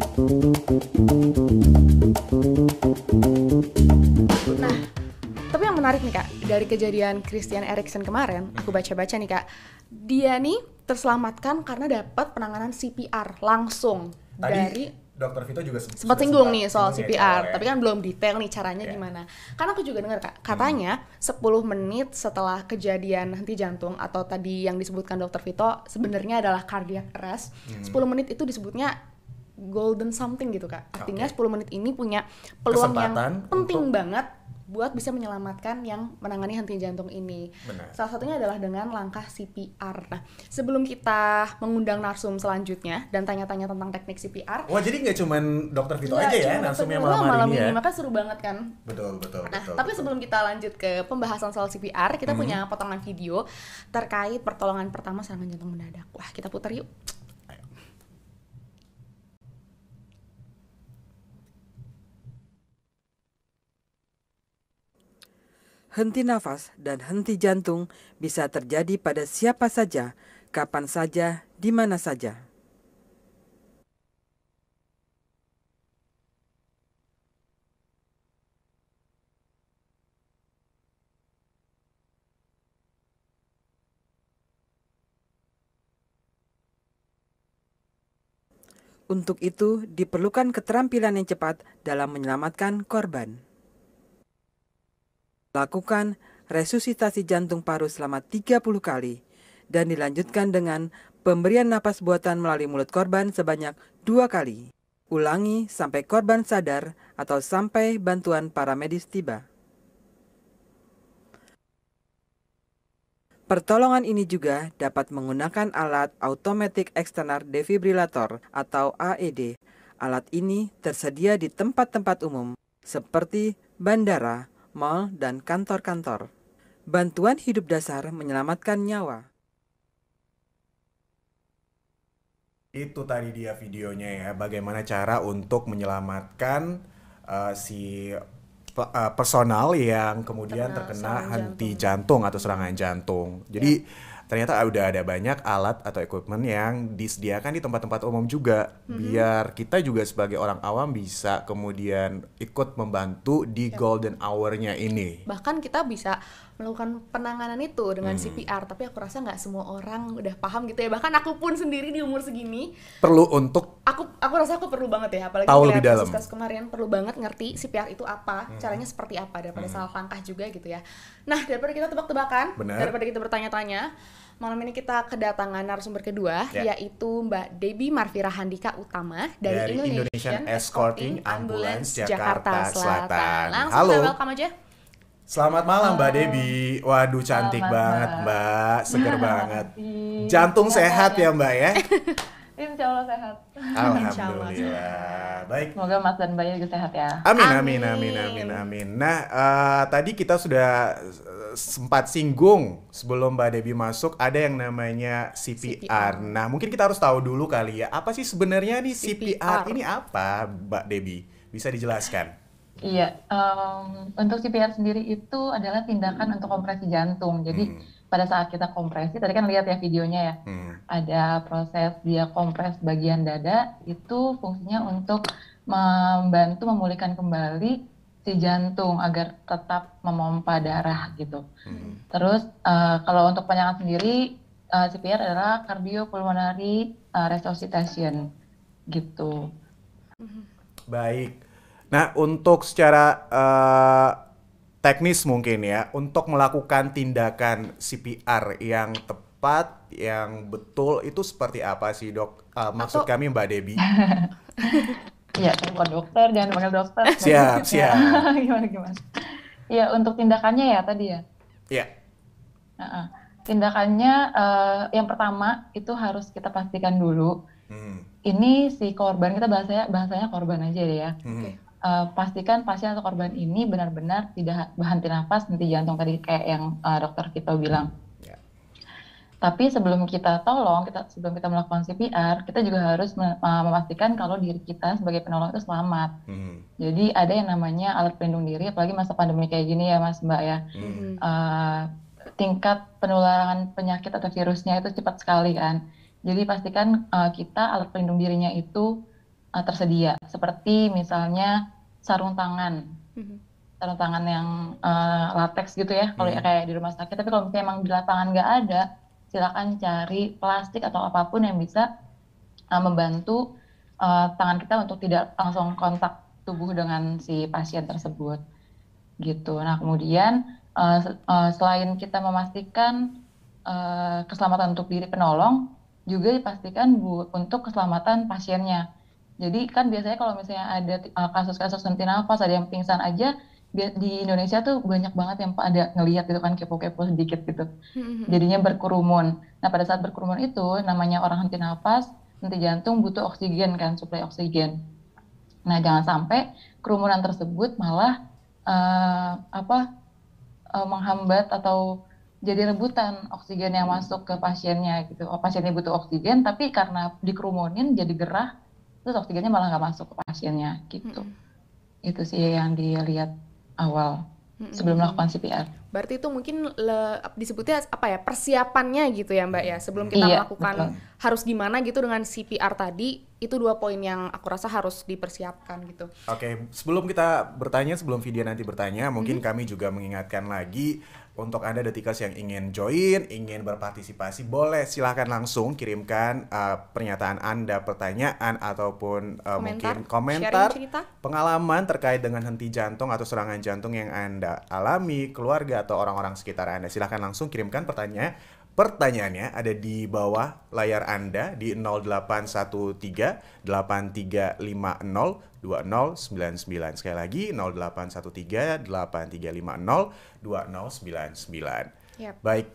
Nah, tapi yang menarik nih Kak, dari kejadian Christian Eriksen kemarin, aku baca-baca nih Kak, dia nih terselamatkan karena dapat penanganan CPR langsung dari Dokter Vito juga sempat singgung nih soal singgung ya CPR, awalnya. tapi kan belum detail nih caranya gimana. Karena aku juga dengar Kak, katanya 10 menit setelah kejadian henti jantung atau tadi yang disebutkan Dokter Vito sebenarnya adalah cardiac arrest. 10 menit itu disebutnya golden something gitu Kak. Artinya 10 menit ini punya peluang yang Kesempatan penting banget buat bisa menyelamatkan yang menangani henti jantung ini. Benar. Salah satunya adalah dengan langkah CPR. Nah, sebelum kita mengundang narsum selanjutnya dan tanya-tanya tentang teknik CPR, Wah, jadi nggak cuman Dokter Vito nggak aja ya cuma narsumnya dokter Vito malam hari ini ya. maka seru banget kan. Betul. Nah, tapi sebelum kita lanjut ke pembahasan soal CPR, kita punya potongan video terkait pertolongan pertama serangan jantung mendadak. Wah, kita putar yuk. Henti nafas dan henti jantung bisa terjadi pada siapa saja, kapan saja, di mana saja. Untuk itu, diperlukan keterampilan yang cepat dalam menyelamatkan korban. Lakukan resusitasi jantung paru selama 30 kali dan dilanjutkan dengan pemberian napas buatan melalui mulut korban sebanyak 2 kali. Ulangi sampai korban sadar atau sampai bantuan paramedis tiba. Pertolongan ini juga dapat menggunakan alat Automatic External Defibrillator atau AED. Alat ini tersedia di tempat-tempat umum seperti bandara, mal, dan kantor-kantor. Bantuan hidup dasar menyelamatkan nyawa. Itu tadi dia videonya ya, bagaimana cara untuk menyelamatkan si personal yang kemudian terkena henti jantung atau serangan jantung. Jadi ternyata udah ada banyak alat atau equipment yang disediakan di tempat-tempat umum juga, biar kita juga sebagai orang awam bisa kemudian ikut membantu di golden hour-nya ini. Bahkan kita bisa melakukan penanganan itu dengan CPR, tapi aku rasa nggak semua orang udah paham gitu ya. Bahkan aku pun sendiri di umur segini Perlu untuk aku rasa aku perlu banget ya, apalagi tahu lebih kayak dalam. kasus kemarin, perlu banget ngerti CPR itu apa, caranya seperti apa, daripada salah langkah juga gitu ya. Nah, daripada kita tebak-tebakan, Benar. daripada kita bertanya-tanya, malam ini kita kedatangan narasumber kedua, yaitu Mbak Debbie Marvira Handika Utama dari Indonesian Escorting Ambulance Jakarta Selatan. Langsung Halo. kita welcome aja. Selamat malam Mbak Debbie. Waduh, cantik banget Mbak, seger banget. Jantung sehat ya Mbak ya? Insya Allah sehat. Alhamdulillah. Baik. Semoga Mas dan Mbaknya juga sehat ya. Amin. Nah, tadi kita sudah sempat singgung sebelum Mbak Debbie masuk ada yang namanya CPR. Nah, mungkin kita harus tahu dulu kali ya, apa sih sebenarnya nih CPR ini apa, Mbak Debbie? Bisa dijelaskan? Iya, untuk CPR sendiri itu adalah tindakan untuk kompresi jantung. Jadi pada saat kita kompresi, tadi kan lihat ya videonya ya, ada proses dia kompres bagian dada, itu fungsinya untuk membantu memulihkan kembali si jantung agar tetap memompa darah gitu. Terus kalau untuk penyakit sendiri, CPR adalah cardiopulmonary resuscitation gitu. Baik. Nah, untuk secara teknis mungkin ya, untuk melakukan tindakan CPR yang tepat, yang betul, itu seperti apa sih dok? Maksud kami Mbak Debbie. Iya, saya bukan dokter, jangan panggil dokter. Siap. Gimana? Iya, untuk tindakannya ya tadi ya. Iya. Tindakannya yang pertama itu harus kita pastikan dulu. Ini si korban, kita bahasanya korban aja ya. Pastikan pasien atau korban ini benar-benar tidak berhenti nafas, henti jantung tadi kayak yang dokter Vito bilang. Tapi sebelum kita tolong, sebelum kita melakukan CPR, kita juga harus memastikan kalau diri kita sebagai penolong itu selamat. Jadi ada yang namanya alat pelindung diri, apalagi masa pandemi kayak gini ya Mas Mbak ya. Tingkat penularan penyakit atau virusnya itu cepat sekali kan. Jadi pastikan kita alat pelindung dirinya itu tersedia, seperti misalnya sarung tangan, sarung tangan yang latex gitu ya, kalau kayak di rumah sakit. Tapi kalau misalnya emang di lapangan nggak ada, silakan cari plastik atau apapun yang bisa membantu tangan kita untuk tidak langsung kontak tubuh dengan si pasien tersebut gitu. Nah kemudian selain kita memastikan keselamatan untuk diri penolong, juga dipastikan untuk keselamatan pasiennya. Jadi kan biasanya kalau misalnya ada kasus-kasus henti nafas, ada yang pingsan aja, di Indonesia tuh banyak banget yang ada ngelihat gitu kan, kepo-kepo sedikit gitu. Jadinya berkerumun. Nah pada saat berkerumun itu, namanya orang henti nafas, henti jantung butuh oksigen kan, suplai oksigen. Nah jangan sampai kerumunan tersebut malah menghambat atau jadi rebutan oksigen yang masuk ke pasiennya gitu. Pasiennya butuh oksigen, tapi karena dikerumunin jadi gerah, terus oksigennya malah nggak masuk ke pasiennya gitu. Itu sih yang dilihat awal sebelum melakukan CPR. Berarti itu mungkin disebutnya apa ya, persiapannya gitu ya Mbak ya, sebelum kita melakukan betul. Harus gimana gitu dengan CPR tadi, itu 2 poin yang aku rasa harus dipersiapkan gitu. Oke, sebelum kita bertanya, sebelum video nanti bertanya, mungkin kami juga mengingatkan lagi untuk Anda Detikers yang ingin join, ingin berpartisipasi, boleh silahkan langsung kirimkan pernyataan Anda, pertanyaan, ataupun mungkin komentar, pengalaman terkait dengan henti jantung atau serangan jantung yang Anda alami, keluarga, atau orang-orang sekitar Anda. Silahkan langsung kirimkan pertanyaannya ada di bawah layar Anda di 0813 8350 2099. Sekali lagi 0813 8350 2099. Yep. Baik.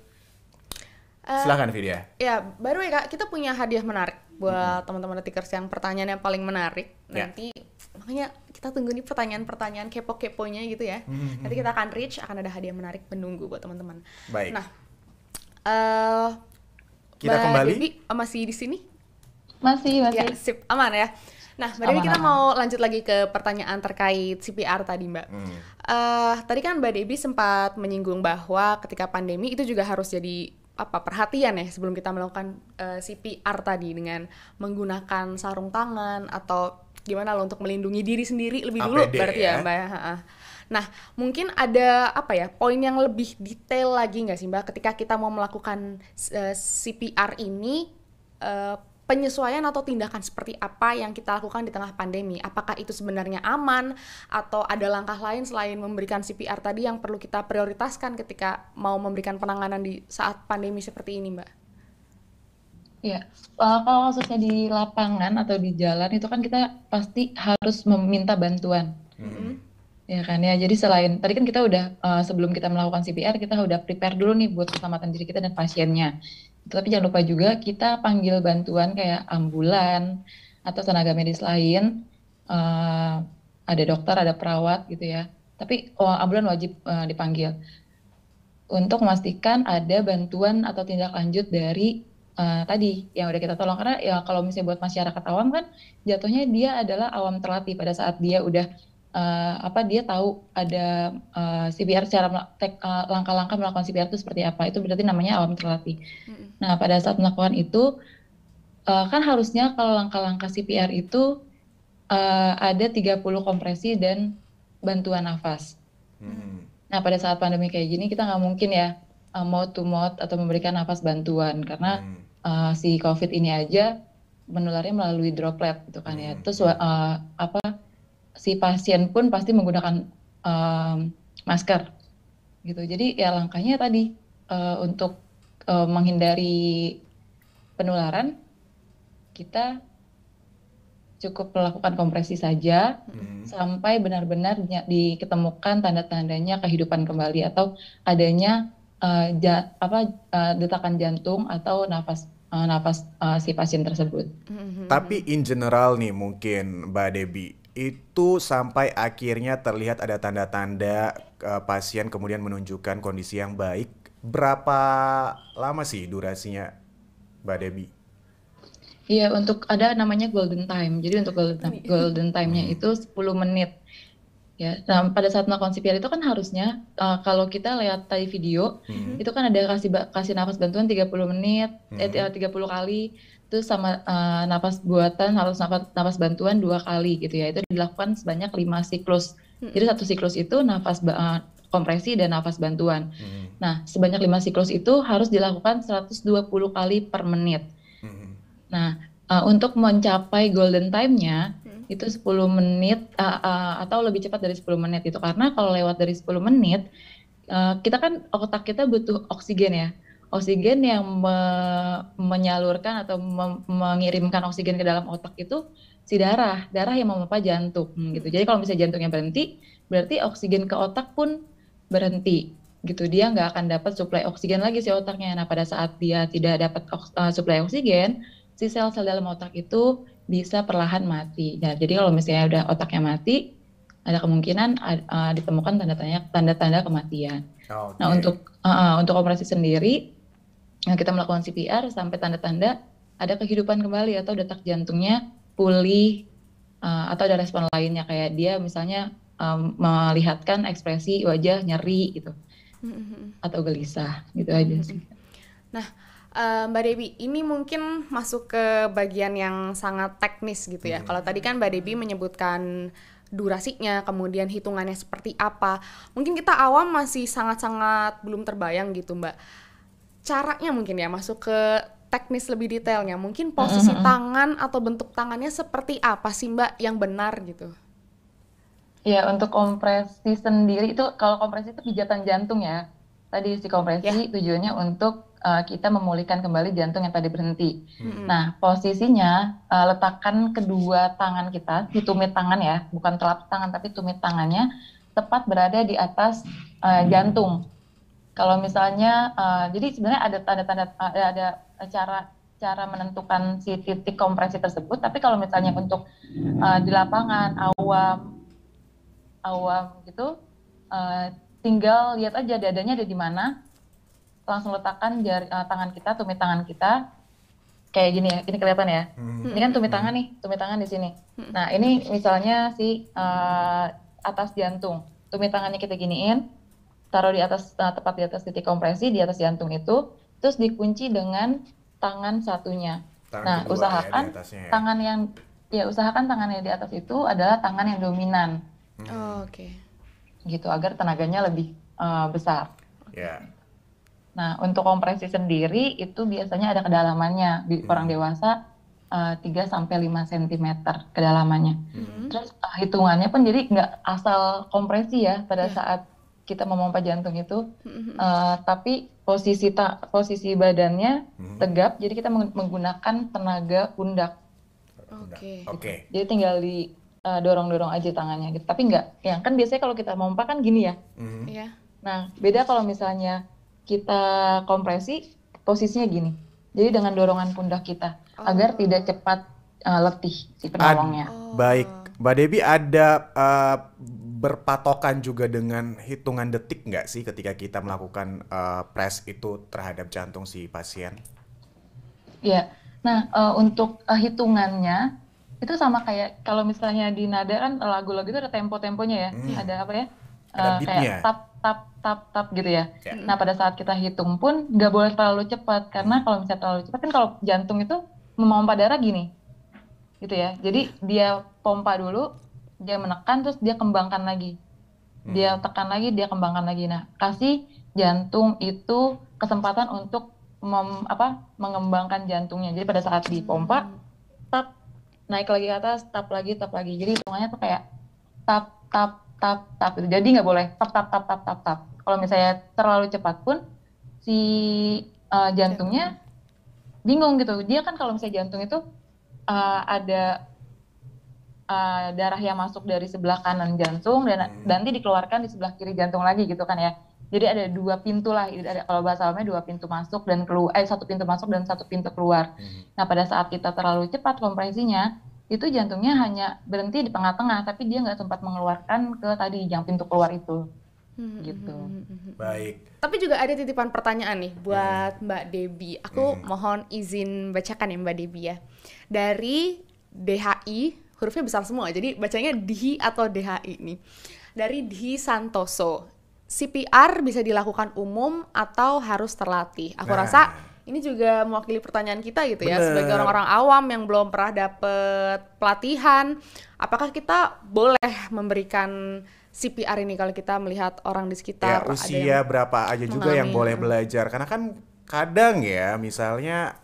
Silakan Vidya. Ya, baru ya Kak, kita punya hadiah menarik buat teman-teman Detikers yang pertanyaan yang paling menarik. Nanti makanya kita tunggu nih pertanyaan-pertanyaan kepo-keponya gitu ya. Nanti kita akan akan ada hadiah menarik menunggu buat teman-teman. Baik. Nah, kita kembali. Debbie masih di sini? Masih. Ya, sip, aman ya. Nah, Mbak Debbie, kita mau lanjut lagi ke pertanyaan terkait CPR tadi, Mbak. Tadi kan Mbak Debbie sempat menyinggung bahwa ketika pandemi itu juga harus jadi perhatian ya sebelum kita melakukan CPR tadi dengan menggunakan sarung tangan atau gimana loh untuk melindungi diri sendiri lebih dulu APD, berarti ya Mbak ya. Nah mungkin ada poin yang lebih detail lagi nggak sih Mbak ketika kita mau melakukan CPR ini, penyesuaian atau tindakan seperti apa yang kita lakukan di tengah pandemi? Apakah itu sebenarnya aman atau ada langkah lain selain memberikan CPR tadi yang perlu kita prioritaskan ketika mau memberikan penanganan di saat pandemi seperti ini, Mbak? Ya, kalau khususnya di lapangan atau di jalan itu kan kita pasti harus meminta bantuan. Ya kan ya, jadi selain tadi kan kita udah sebelum kita melakukan CPR kita udah prepare dulu nih buat keselamatan diri kita dan pasiennya. Tapi jangan lupa juga kita panggil bantuan kayak ambulan atau tenaga medis lain, ada dokter, ada perawat gitu ya. Tapi ambulan wajib dipanggil untuk memastikan ada bantuan atau tindak lanjut dari tadi yang udah kita tolong. Karena ya kalau misalnya buat masyarakat awam kan jatuhnya dia adalah awam terlatih pada saat dia udah dia tahu ada CPR, secara langkah-langkah melakukan CPR itu seperti apa, itu berarti namanya awam terlatih. Nah pada saat melakukan itu kan harusnya kalau langkah-langkah CPR itu ada 30 kompresi dan bantuan nafas. Nah pada saat pandemi kayak gini kita nggak mungkin ya mouth to mouth atau memberikan nafas bantuan karena si COVID ini aja menularnya melalui droplet gitu kan ya. Terus si pasien pun pasti menggunakan masker gitu. Jadi ya langkahnya tadi untuk menghindari penularan kita cukup melakukan kompresi saja sampai benar-benar diketemukan tanda-tandanya kehidupan kembali atau adanya detakan jantung atau nafas si pasien tersebut. Tapi in general nih mungkin Mbak Debbie, itu sampai akhirnya terlihat ada tanda-tanda pasien kemudian menunjukkan kondisi yang baik, berapa lama sih durasinya Mbak Debbie? Iya, untuk ada namanya golden time. Jadi untuk golden time-nya itu 10 menit. Ya, nah pada saat melakukan CPR itu kan harusnya kalau kita lihat tadi video itu kan ada kasih nafas bantuan 30 menit 30 kali. itu sama napas buatan harus napas bantuan 2 kali gitu ya. Itu dilakukan sebanyak 5 siklus. Jadi satu siklus itu kompresi dan napas bantuan. Nah, sebanyak 5 siklus itu harus dilakukan 120 kali per menit. Nah, untuk mencapai golden time-nya itu 10 menit atau lebih cepat dari 10 menit itu, karena kalau lewat dari 10 menit kita kan otak kita butuh oksigen ya. Oksigen yang menyalurkan atau mengirimkan oksigen ke dalam otak itu si darah yang memompa jantung gitu. Jadi kalau misalnya jantungnya berhenti, berarti oksigen ke otak pun berhenti gitu. Dia nggak akan dapat suplai oksigen lagi si otaknya. Nah, pada saat dia tidak dapat suplai oksigen, si sel-sel dalam otak itu bisa perlahan mati. Nah, jadi kalau misalnya udah otaknya mati, ada kemungkinan ditemukan tanda-tanda kematian. Okay. Nah, untuk operasi sendiri, kita melakukan CPR sampai tanda-tanda ada kehidupan kembali atau detak jantungnya pulih, atau ada respon lainnya kayak dia misalnya melihatkan ekspresi wajah nyeri gitu, atau gelisah gitu aja sih. Nah, Mbak Debbie, ini mungkin masuk ke bagian yang sangat teknis gitu ya. Kalau tadi kan Mbak Debbie menyebutkan durasinya, kemudian hitungannya seperti apa. Mungkin kita awam masih sangat-sangat belum terbayang gitu, Mbak. Caranya mungkin ya masuk ke teknis lebih detailnya. Mungkin posisi tangan atau bentuk tangannya seperti apa sih, Mbak, yang benar gitu? Ya, untuk kompresi sendiri itu, kalau kompresi itu pijatan jantung ya. Tadi si kompresi tujuannya untuk kita memulihkan kembali jantung yang tadi berhenti. Nah, posisinya letakkan kedua tangan kita, di tumit tangan ya, bukan telapak tangan tapi tumit tangannya tepat berada di atas jantung. Kalau misalnya, jadi sebenarnya ada tanda-tanda, ada cara menentukan si titik kompresi tersebut. Tapi kalau misalnya untuk di lapangan awam gitu, tinggal lihat aja dadanya ada di mana, langsung letakkan tangan kita, tumit tangan kita kayak gini ya. Ini kelihatan ya. Ini kan tumit tangan nih, tumit tangan di sini. Nah, ini misalnya si atas jantung, tumit tangannya kita giniin, taruh di atas, tepat di atas titik kompresi di atas jantung itu, terus dikunci dengan tangan satunya. Nah, usahakan tangan yang di atas itu adalah tangan yang dominan. Oke. Gitu, agar tenaganya lebih besar. Nah, untuk kompresi sendiri itu biasanya ada kedalamannya. Di orang dewasa 3-5 cm kedalamannya. Terus hitungannya pun jadi nggak asal kompresi ya pada saat kita memompa jantung itu, tapi posisi badannya tegap, jadi kita menggunakan tenaga pundak. Oke. Jadi tinggal di dorong-dorong aja tangannya gitu. Tapi nggak, ya kan biasanya kalau kita memompa kan gini ya. Nah, beda kalau misalnya kita kompresi, posisinya gini. Jadi dengan dorongan pundak kita agar tidak cepat letih si penolongnya. Baik, Mbak Debbie, ada berpatokan juga dengan hitungan detik nggak sih ketika kita melakukan press itu terhadap jantung si pasien? Ya, nah untuk hitungannya itu sama kayak kalau misalnya di nada kan lagu-lagu itu ada tempo-temponya ya, ada apa ya? Kayak tap gitu ya. Nah, pada saat kita hitung pun nggak boleh terlalu cepat, karena kalau misalnya terlalu cepat kan kalau jantung itu memompa darah gini, gitu ya. Jadi dia pompa dulu, dia menekan, terus dia kembangkan lagi. Dia tekan lagi, dia kembangkan lagi. Nah, kasih jantung itu kesempatan untuk mengembangkan jantungnya. Jadi pada saat dipompa, tap, naik lagi ke atas, tap lagi. Jadi hitungannya tuh kayak tap gitu. Jadi nggak boleh tap. Kalau misalnya terlalu cepat pun si jantungnya bingung gitu. Dia kan kalau misalnya jantung itu ada darah yang masuk dari sebelah kanan jantung dan nanti dikeluarkan di sebelah kiri jantung lagi gitu kan ya. Jadi ada 2 pintu lah. Ada, kalau bahasa awamnya 2 pintu masuk dan keluar, 1 pintu masuk dan 1 pintu keluar. Nah, pada saat kita terlalu cepat kompresinya, itu jantungnya hanya berhenti di tengah-tengah, tapi dia nggak sempat mengeluarkan ke tadi yang pintu keluar itu. Gitu. Baik. Tapi juga ada titipan pertanyaan nih buat Mbak Debbie. Aku mohon izin bacakan ya Mbak Debbie ya. Dari DHI, hurufnya besar semua, jadi bacanya DHI atau DHI nih. Dari Dhi Santoso, CPR bisa dilakukan umum atau harus terlatih? Aku rasa ini juga mewakili pertanyaan kita gitu ya, Bener. sebagai orang-orang awam yang belum pernah dapet pelatihan, apakah kita boleh memberikan CPR ini kalau kita melihat orang di Ya, sekitar ada usia yang berapa aja juga yang mengalami, boleh belajar. Karena kan kadang ya, misalnya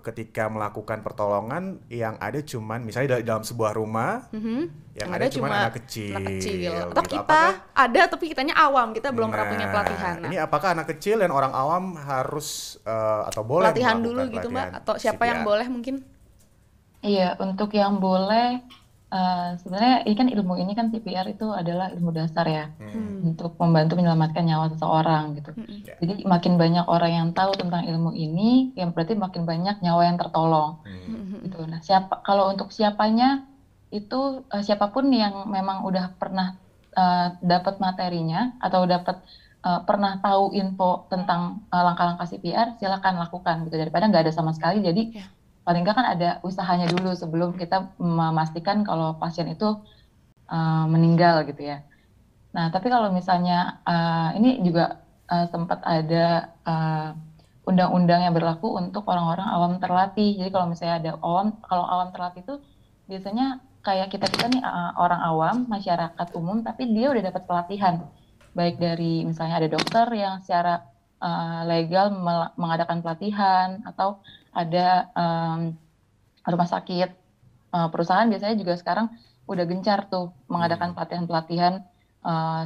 ketika melakukan pertolongan yang ada cuman misalnya dalam sebuah rumah yang ada cuman anak kecil, Atau gitu. kita ada tapi kitanya awam, kita belum pernah punya pelatihan. Nah, ini apakah anak kecil dan orang awam harus atau boleh pelatihan melakukan dulu gitu Mbak, pelatihan atau siapa yang CPR? boleh mungkin? Iya, untuk yang boleh, sebenarnya ini kan ilmu ini kan CPR itu adalah ilmu dasar ya, untuk membantu menyelamatkan nyawa seseorang gitu. Ya. Jadi makin banyak orang yang tahu tentang ilmu ini, yang berarti makin banyak nyawa yang tertolong gitu. Nah, kalau untuk siapanya itu siapapun yang memang udah pernah dapat materinya atau dapat pernah tahu info tentang langkah-langkah CPR, silakan lakukan gitu daripada nggak ada sama sekali. Jadi paling nggak kan ada usahanya dulu sebelum kita memastikan kalau pasien itu meninggal gitu ya. Nah, tapi kalau misalnya ini juga sempat ada undang-undang yang berlaku untuk orang-orang awam terlatih. Jadi kalau misalnya ada kalau awam terlatih itu biasanya kayak kita nih orang awam, masyarakat umum, tapi dia udah dapat pelatihan. Baik dari misalnya ada dokter yang secara legal mengadakan pelatihan, atau ada rumah sakit, perusahaan biasanya juga sekarang udah gencar tuh mengadakan pelatihan-pelatihan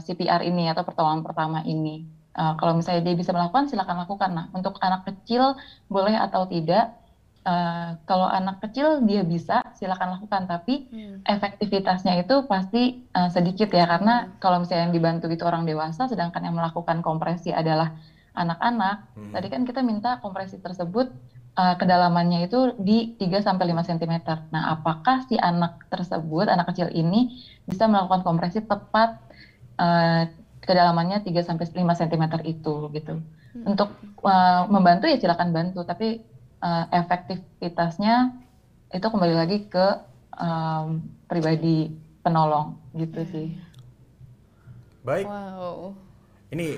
CPR ini atau pertolongan pertama ini. Kalau misalnya dia bisa melakukan, silakan lakukan. Nah, untuk anak kecil boleh atau tidak, kalau anak kecil dia bisa, silakan lakukan. Tapi efektivitasnya itu pasti sedikit ya, karena kalau misalnya yang dibantu itu orang dewasa, sedangkan yang melakukan kompresi adalah anak-anak. Tadi kan kita minta kompresi tersebut kedalamannya itu di 3-5 cm. Nah, apakah si anak tersebut, anak kecil ini bisa melakukan kompresi tepat kedalamannya 3-5 cm itu gitu. Untuk membantu ya silakan bantu, tapi efektivitasnya itu kembali lagi ke pribadi penolong gitu sih. Baik. Wow. Ini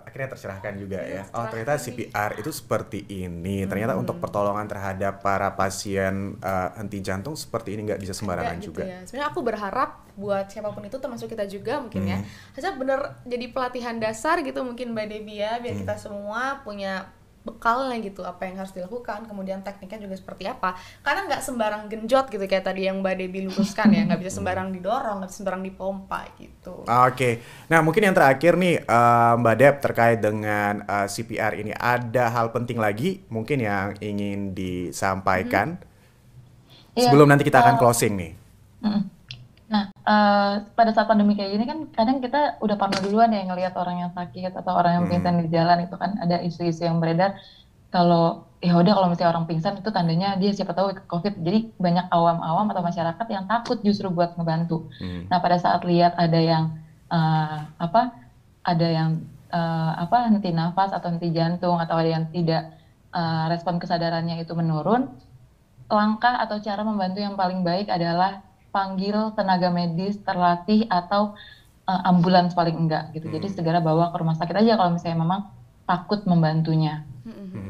akhirnya tercerahkan juga ya. Oh, ternyata CPR itu seperti ini. Ternyata untuk pertolongan terhadap para pasien henti jantung seperti ini, nggak bisa sembarangan Gitu juga. ya. Sebenarnya aku berharap buat siapapun itu, termasuk kita juga mungkin ya, harusnya bener jadi pelatihan dasar gitu mungkin Mbak Debbie ya, biar kita semua punya bekalnya gitu, apa yang harus dilakukan, kemudian tekniknya juga seperti apa, karena nggak sembarang genjot gitu kayak tadi yang Mbak Debbie luruskan ya, nggak bisa sembarang didorong, nggak bisa sembarang dipompa gitu. Oke, nah mungkin yang terakhir nih Mbak Deb, terkait dengan CPR ini, ada hal penting lagi mungkin yang ingin disampaikan sebelum nanti kita akan closing nih. Nah, pada saat pandemi kayak gini kan kadang kita udah parno duluan ya ngelihat orang yang sakit atau orang yang pingsan di jalan. Itu kan ada isu-isu yang beredar kalau ya udah kalau misalnya orang pingsan itu tandanya dia siapa tahu COVID. Jadi banyak awam-awam atau masyarakat yang takut justru buat ngebantu. Nah, pada saat lihat ada yang henti nafas atau henti jantung, atau ada yang tidak respon kesadarannya itu menurun, langkah atau cara membantu yang paling baik adalah panggil tenaga medis terlatih atau ambulans paling enggak gitu. Jadi segera bawa ke rumah sakit aja kalau misalnya memang takut membantunya.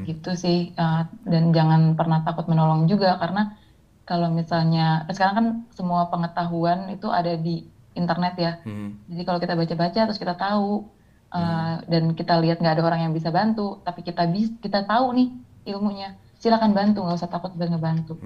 Gitu sih. Dan jangan pernah takut menolong juga, karena kalau misalnya sekarang kan semua pengetahuan itu ada di internet ya. Jadi kalau kita baca-baca terus kita tahu dan kita lihat nggak ada orang yang bisa bantu, tapi kita tahu nih ilmunya, silakan bantu, nggak usah takut buat ngebantu.